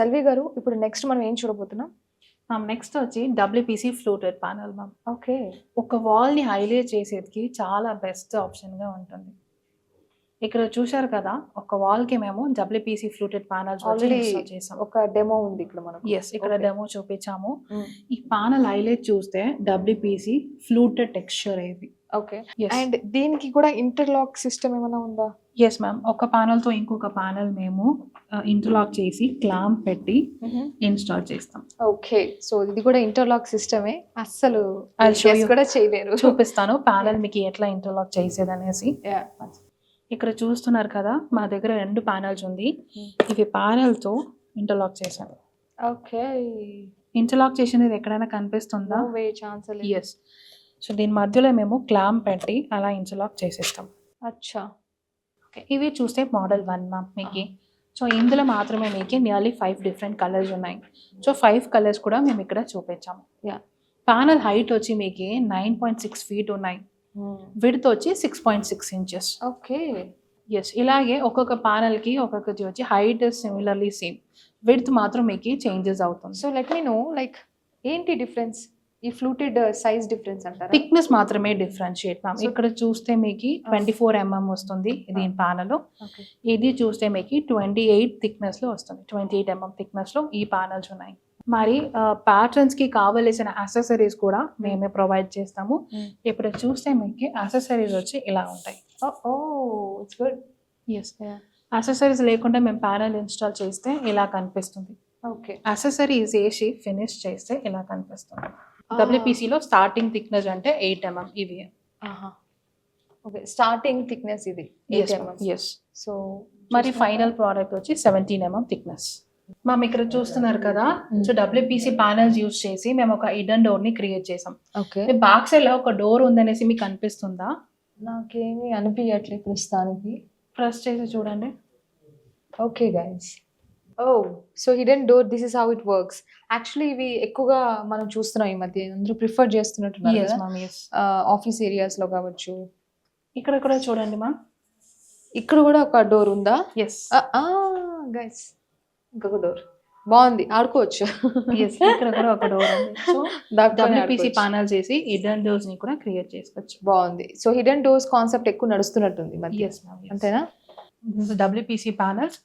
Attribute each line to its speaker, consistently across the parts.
Speaker 1: సెల్వి గారు ఇప్పుడు నెక్స్ట్ మనం ఏం చూడబోతున్నాం?
Speaker 2: నెక్స్ట్ వచ్చి WPC fluted panel ma'am.
Speaker 1: Okay.
Speaker 2: ఒక వాల్ని హైలైట్ చేసేది చాలా బెస్ట్ ఆప్షన్గా ఉంటుంది. ఇక్కడ చూశారు కదా, ఒక వాల్కి మేము డబ్ల్యూపీసీ ఫ్లూటెడ్ ప్యానల్స్
Speaker 1: ఆల్రెడీ
Speaker 2: చేసాం.
Speaker 1: ఒక డెమో ఉంది ఇక్కడ మనకు.
Speaker 2: ఎస్, ఇక్కడ
Speaker 1: Okay.
Speaker 2: డెమో చూపించాము. ఈ ప్యానల్ హైలైట్ చూస్తే డబ్ల్యూపీసీ ఫ్లూటెడ్ టెక్స్చర్ ఇది.
Speaker 1: ఓకే. అండ్ దీనికి కూడా ఇంటర్లాక్ సిస్టమ్ ఏమైనా ఉందా?
Speaker 2: ఎస్ మ్యామ్, ఒక ప్యానల్తో ఇంకొక ప్యానల్ మేము ఇంటర్లాక్ చేసి క్లాంప్ పెట్టి ఇన్స్టాల్ చేస్తాం.
Speaker 1: ఓకే. సో ఇది కూడా ఇంటర్లాక్ సిస్టమే. అస్సలు
Speaker 2: I'll show you.
Speaker 1: కూడా చేయలేరు.
Speaker 2: చూపిస్తాను ప్యానల్ మీకు ఎట్లా ఇంటర్లాక్ చేసేది అనేసి. ఇక్కడ చూస్తున్నారు కదా, మా దగ్గర 2 ప్యానల్స్ ఉంది. ఇవి ప్యానల్తో ఇంటర్లాక్ చేశాను.
Speaker 1: ఓకే.
Speaker 2: ఇంటర్లాక్ చేసినది ఎక్కడైనా కనిపిస్తుందా?
Speaker 1: నో వే, ఛాన్స్ లేదు.
Speaker 2: ఎస్. సో దీని మధ్యలో మేము క్లాంప్ పెట్టి అలా ఇంటర్లాక్ చేసేస్తాం.
Speaker 1: అచ్చా.
Speaker 2: ఓకే, ఇవి చూస్తే మోడల్ 1 మ్యామ్ మీకు. సో ఇందులో మాత్రమే మీకు నియర్లీ 5 డిఫరెంట్ కలర్స్ ఉన్నాయి. సో 5 కలర్స్ కూడా మేము ఇక్కడ చూపించాము. ప్యానల్ హైట్ వచ్చి మీకు 9.6 feet ఉన్నాయి. విడ్త్ వచ్చి 6.6 inches.
Speaker 1: ఓకే.
Speaker 2: ఎస్, ఇలాగే ఒక్కొక్క ప్యానల్కి ఒక్కొక్కటి వచ్చి హైట్ సిమిలర్లీ సేమ్, విడ్త్ మాత్రం మీకు చేంజెస్ అవుతుంది.
Speaker 1: So let me know, like ఏంటి డిఫరెన్స్? ఈ ఫ్లూటెడ్ సైజ్ డిఫరెన్స్ అంటారా?
Speaker 2: థిక్నెస్ మాత్రమే డిఫరెన్షియేట్ మ్యామ్. ఇక్కడ చూస్తే మీకు 24 mm వస్తుంది దీని ప్యానల్. ఇది చూస్తే మీకు 28 థిక్నెస్ లో వస్తుంది. 28 mm థిక్నెస్ లో ఈ ప్యానల్స్ ఉన్నాయి. మరి ప్యాటర్న్స్ కి కావలసిన యాక్సెసరీస్ కూడా మేమే ప్రొవైడ్ చేస్తాము. ఇప్పుడు చూస్తే మీకు యాక్సెసరీస్ వచ్చి ఇలా ఉంటాయి.
Speaker 1: It's good.
Speaker 2: ఎస్, యాక్సెసరీస్ లేకుండా మేము ప్యానల్ ఇన్స్టాల్ చేస్తే ఇలా కనిపిస్తుంది.
Speaker 1: ఓకే.
Speaker 2: యాక్సెసరీస్ వేసి ఫినిష్ చేస్తే ఇలా కనిపిస్తుంది. డబ్ల్యూపీసీలో స్టార్టింగ్ థిక్నెస్ అంటే 8 mm ఇవి.
Speaker 1: ఓకే, స్టార్టింగ్ థిక్నెస్ ఇది 8 mm.
Speaker 2: ఎస్.
Speaker 1: సో
Speaker 2: మరి ఫైనల్ ప్రోడక్ట్ వచ్చి 17 mm థిక్నెస్. మేము ఇక్కడ చూస్తున్నారు కదా, సో డబ్ల్యూపీసీ ప్యానల్స్ యూజ్ చేసి మేము ఒక హిడెన్ డోర్ ని క్రియేట్ చేసాం.
Speaker 1: ఓకే.
Speaker 2: బ్యాక్ సైడ్ లో ఒక డోర్ ఉందనేసి మీకు అనిపిస్తుందా?
Speaker 1: నాకేమీ అనిపించట్లేదు ప్రస్తుతానికి.
Speaker 2: ప్రెస్ చేసి చూడండి.
Speaker 1: Okay guys. So hidden door, this is how it works. Actually ఇవి ఎక్కువగా మనం చూస్తున్నాం ఈ మధ్య, అందరూ ప్రిఫర్ చేస్తున్నట్టున్నారు
Speaker 2: Yes,
Speaker 1: కదా.
Speaker 2: ma'am, yes.
Speaker 1: ఆఫీస్ ఏరియాస్ లో కావచ్చు.
Speaker 2: ఇక్కడ కూడా చూడండి మ్యామ్.
Speaker 1: ఇక్కడ కూడా ఒక డోర్ ఉందా?
Speaker 2: ఎస్.
Speaker 1: గైస్, ఇంకొక డోర్ బాగుంది, ఆడుకోవచ్చు.
Speaker 2: ఎస్, ఇక్కడ కూడా ఒక డోర్ ఉంది. సో డబ్ల్యూపీసీ ప్యానల్ చేసి హిడెన్ డోర్స్ ని కూడా క్రియేట్ చేసుకోవచ్చు.
Speaker 1: బాగుంది. సో హిడెన్ డోర్స్ కాన్సెప్ట్ ఎక్కువ నడుస్తున్నట్టుంది మరి.
Speaker 2: ఎస్ మ్యామ్,
Speaker 1: అంతేనా?
Speaker 2: డబ్ల్యూపీసీ ప్యానల్స్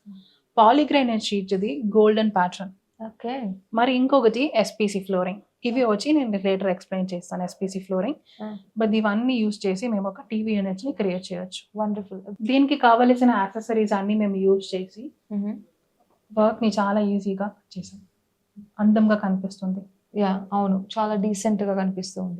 Speaker 2: పాలీగ్రైనైట్ షీట్, ఇది గోల్డెన్ ప్యాటర్న్.
Speaker 1: ఓకే.
Speaker 2: మరి ఇంకొకటి ఎస్పీసీ ఫ్లోరింగ్. ఇవి వచ్చి నేను లేటర్ ఎక్స్ప్లెయిన్ చేస్తాను ఎస్పీసీ ఫ్లోరింగ్. బట్ ఇవన్నీ యూజ్ చేసి మేము ఒక టీవీ యూనిట్స్ ని క్రియేట్ చేయొచ్చు.
Speaker 1: వండర్ఫుల్.
Speaker 2: దీనికి కావలసిన యాక్సెసరీస్ అన్ని మేము యూజ్ చేసి వర్క్ ని చాలా ఈజీగా చేసాం. అందంగా కనిపిస్తుంది.
Speaker 1: అవును, చాలా డీసెంట్ గా కనిపిస్తుంది.